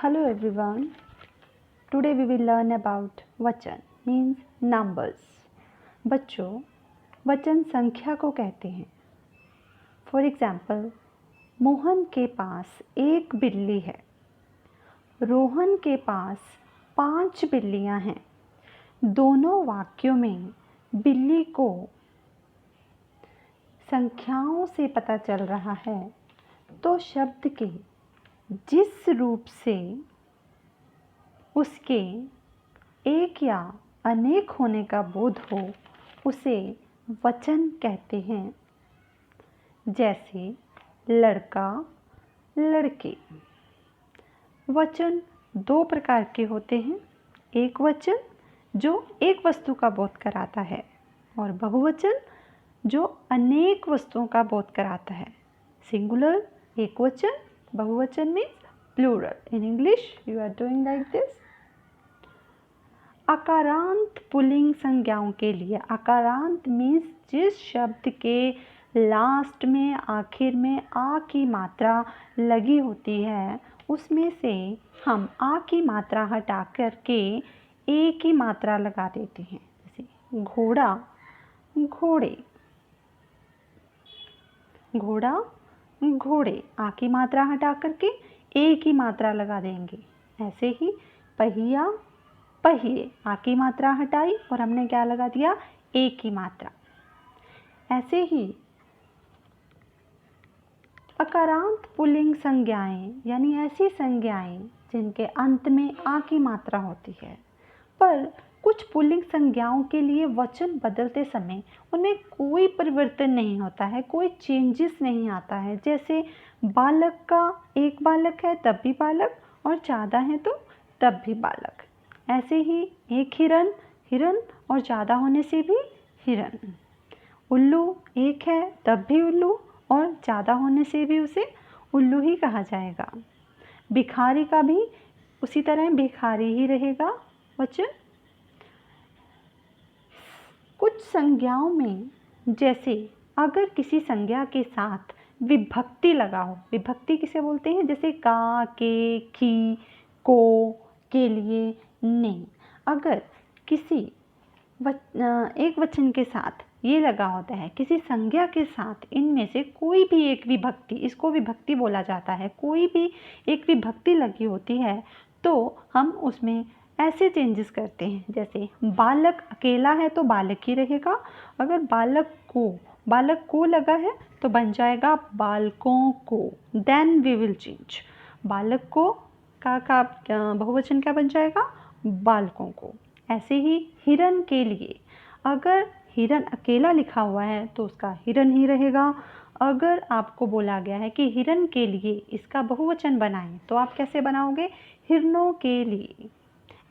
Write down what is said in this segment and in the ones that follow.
Hello everyone. Today we will learn about वचन means numbers. बच्चों, वचन संख्या को कहते हैं. For example, मोहन के पास एक बिल्ली है. रोहन के पास 5 बिल्लियां हैं. दोनों वाक्यों में बिल्ली को संख्याओं से पता चल रहा है, तो शब्द के जिस रूप से उसके एक या अनेक होने का बोध हो उसे वचन कहते हैं. जैसे लड़का, लड़के. वचन 2 प्रकार के होते हैं. एक वचन जो एक वस्तु का बोध कराता है और बहुवचन जो अनेक वस्तुओं का बोध कराता है. सिंगुलर एक वचन, बहुवचन means plural. In English you are doing like this. अकारांत पुल्लिंग संज्ञाओं के लिए, अकारांत मीन्स जिस शब्द के लास्ट में, आखिर में आ की मात्रा लगी होती है, उसमें से हम आ की मात्रा हटा करके ए की मात्रा लगा देते हैं. जैसे घोड़ा, घोड़े. घोड़ा, घोड़े. आ की मात्रा हटा करके ए की मात्रा लगा देंगे. ऐसे ही पहिया, पहिए. आ की मात्रा हटाई और हमने क्या लगा दिया? ए की मात्रा. ऐसे ही अकारांत पुल्लिंग संज्ञाएं यानी ऐसी संज्ञाएं जिनके अंत में आ की मात्रा होती है, पर कुछ पुल्लिंग संज्ञाओं के लिए वचन बदलते समय उनमें कोई परिवर्तन नहीं होता है, कोई चेंजेस नहीं आता है. जैसे बालक का एक बालक है तब भी बालक, और ज़्यादा है तो तब भी बालक. ऐसे ही एक हिरन, हिरन, और ज़्यादा होने से भी हिरन. उल्लू एक है तब भी उल्लू, और ज़्यादा होने से भी उसे उल्लू ही कहा जाएगा. भिखारी का भी उसी तरह भिखारी ही रहेगा वचन. कुछ संज्ञाओं में, जैसे अगर किसी संज्ञा के साथ विभक्ति लगा हो, विभक्ति किसे बोलते हैं? जैसे का, के, की, को, के लिए, ने. अगर किसी एक वचन के साथ ये लगा होता है, किसी संज्ञा के साथ इनमें से कोई भी एक विभक्ति, इसको विभक्ति बोला जाता है, कोई भी एक विभक्ति लगी होती है, तो हम उसमें ऐसे चेंजेस करते हैं. जैसे बालक अकेला है तो बालक ही रहेगा. अगर बालक को लगा है तो बन जाएगा बालकों को. Then we will change. बालक को का बहुवचन क्या बन जाएगा? बालकों को. ऐसे ही हिरन के लिए, अगर हिरन अकेला लिखा हुआ है तो उसका हिरन ही रहेगा. अगर आपको बोला गया है कि हिरन के लिए इसका बहुवचन बनाएं, तो आप कैसे बनाओगे? हिरनों के लिए.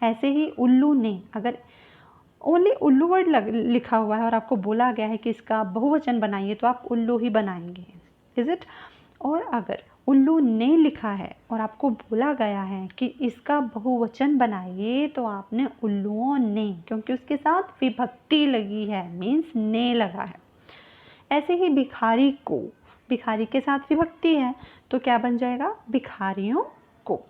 ऐसे ही उल्लू ने, अगर ओनली उल्लू वर्ड लिखा हुआ है और आपको बोला गया है कि इसका बहुवचन बनाइए, तो आप उल्लू ही बनाएंगे. Is it? और अगर उल्लू ने लिखा है और आपको बोला गया है कि इसका बहुवचन बनाइए, तो आपने उल्लुओं ने, क्योंकि उसके साथ विभक्ति लगी है, मीन्स ने लगा है. ऐसे ही भिखारी को, भिखारी के साथ विभक्ति है तो क्या बन जाएगा? भिखारियों को.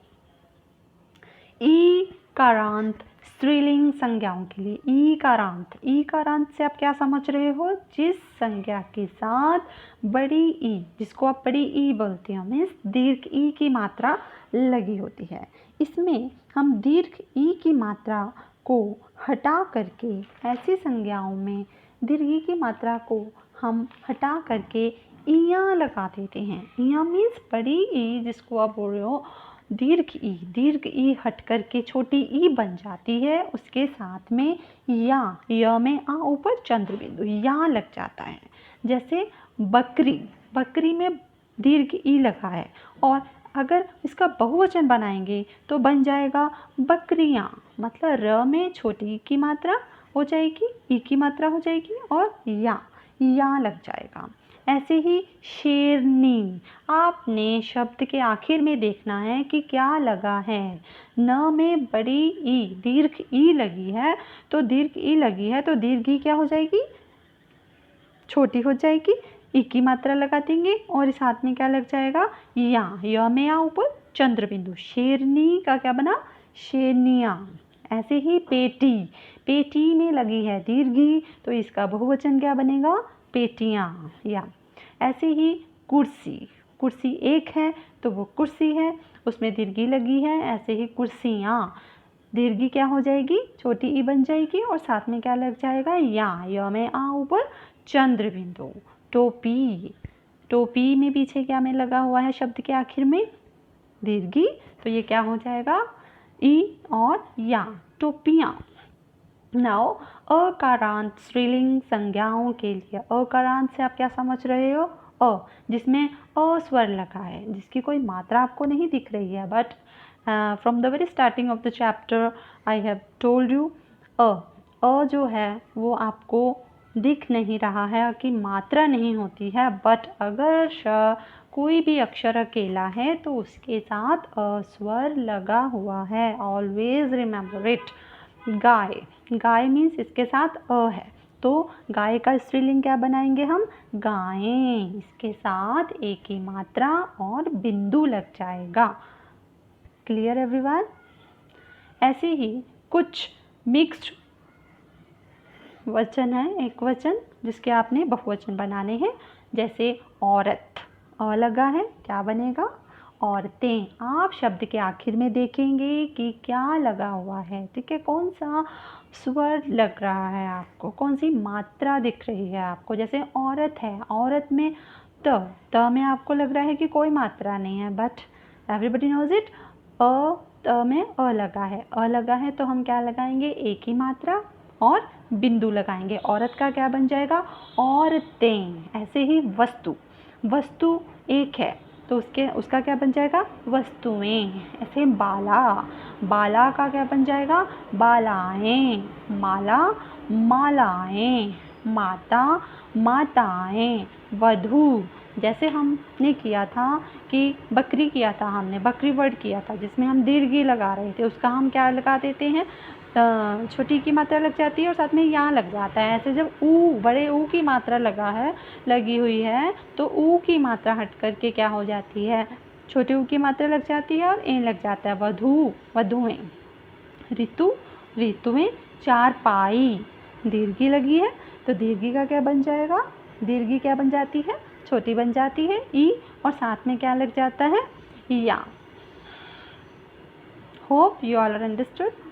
ई कारांत स्त्रीलिंग संज्ञाओं के लिए, ई कारांत. ई कारांत से आप क्या समझ रहे हो? जिस संज्ञा के साथ बड़ी ई, जिसको आप बड़ी ई बोलते हो, मीन्स दीर्घ ई की मात्रा लगी होती है. इसमें हम दीर्घ ई की मात्रा को हटा करके, ऐसी संज्ञाओं में दीर्घ ई की मात्रा को हम हटा करके ईया लगा देते हैं. ईया मीन्स बड़ी ई, जिसको आप बोल रहे हो दीर्घ ई हट करके छोटी ई बन जाती है. उसके साथ में या में आ ऊपर चंद्र बिंदु या लग जाता है. जैसे बकरी, बकरी में दीर्घ ई लगा है, और अगर इसका बहुवचन बनाएंगे तो बन जाएगा बकरियां. मतलब र में छोटी ई की मात्रा हो जाएगी, ई की मात्रा हो जाएगी, और या लग जाएगा. ऐसे ही शेरनी. आपने शब्द के आखिर में देखना है कि क्या लगा है. न में बड़ी ई, दीर्घ ई लगी है, तो दीर्घ ई लगी है तो दीर्घ ई क्या हो जाएगी? छोटी हो जाएगी. ई की मात्रा लगा देंगे और इस हाथ में क्या लग जाएगा? या में आ ऊपर चंद्र बिंदु। शेरनी का क्या बना, शेरनियाँ। ऐसे ही पेटी, पेटी में लगी है दीर्घी तो इसका बहुवचन क्या बनेगा, पेटियाँ। या ऐसे ही कुर्सी, कुर्सी एक है तो वो कुर्सी है, उसमें दीर्घी लगी है। ऐसे ही कुर्सियाँ, दीर्घी क्या हो जाएगी, छोटी ई बन जाएगी और साथ में क्या लग जाएगा, या में आ ऊपर चंद्र बिंदु। टोपी, टोपी में पीछे क्या में लगा हुआ है शब्द के आखिर में दीर्घी, तो ये क्या हो जाएगा, ई और या, टोपियाँ। नाउ अकारांत स्त्रीलिंग संज्ञाओं के लिए, अकारांत से आप क्या समझ रहे हो, जिसमें अ स्वर लगा है, जिसकी कोई मात्रा आपको नहीं दिख रही है, but from the very starting of the chapter I have told you अ जो है वो आपको दिख नहीं रहा है कि मात्रा नहीं होती है, बट अगर कोई भी अक्षर अकेला है तो उसके साथ अ स्वर लगा हुआ है। Always remember it. Guy, guy means इसके साथ अ है तो गाय का स्त्रीलिंग क्या बनाएंगे हम, गायें। इसके साथ एक ही मात्रा और बिंदु लग जाएगा। Clear everyone. ऐसे ही कुछ मिक्स्ड वचन है, एक वचन जिसके आपने बहुवचन बनाने हैं, जैसे औरत, अ लगा है क्या बनेगा, औरतें। आप शब्द के आखिर में देखेंगे कि क्या लगा हुआ है, ठीक है, कौन सा स्वर लग रहा है आपको, कौन सी मात्रा दिख रही है आपको। जैसे औरत है, औरत में त में आपको लग रहा है कि कोई मात्रा नहीं है, बट एवरीबडी नोज इट, त में अ लगा है, अ लगा है तो हम क्या लगाएंगे, एक ही मात्रा और बिंदु लगाएंगे। औरत का क्या बन जाएगा, औरतें। ऐसे ही वस्तु, वस्तु एक है तो उसका क्या बन जाएगा, वस्तुएं। ऐसे बाला, बाला का क्या बन जाएगा, बालाएं। माला, मालाएं। माता, माताएं। वधू, जैसे हमने किया था कि बकरी किया था, हमने बकरी वर्ड किया था जिसमें हम दीर्घी लगा रहे थे, उसका हम क्या लगा देते हैं, छोटी की मात्रा लग जाती है और साथ में यहाँ लग जाता है। ऐसे जब ऊ, बड़े ऊ की मात्रा लगी हुई है तो ऊ की मात्रा हट करके क्या हो जाती है, छोटे ऊ की मात्रा लग जाती है और ए लग जाता है, वधू, वधुएं। ऋतु, ऋतुएं। चारपाई, दीर्घी लगी है तो दीर्घी का क्या बन जाएगा, दीर्घी क्या बन जाती है, छोटी बन जाती है ई और साथ में क्या लग जाता है, या। Hope you all are understood.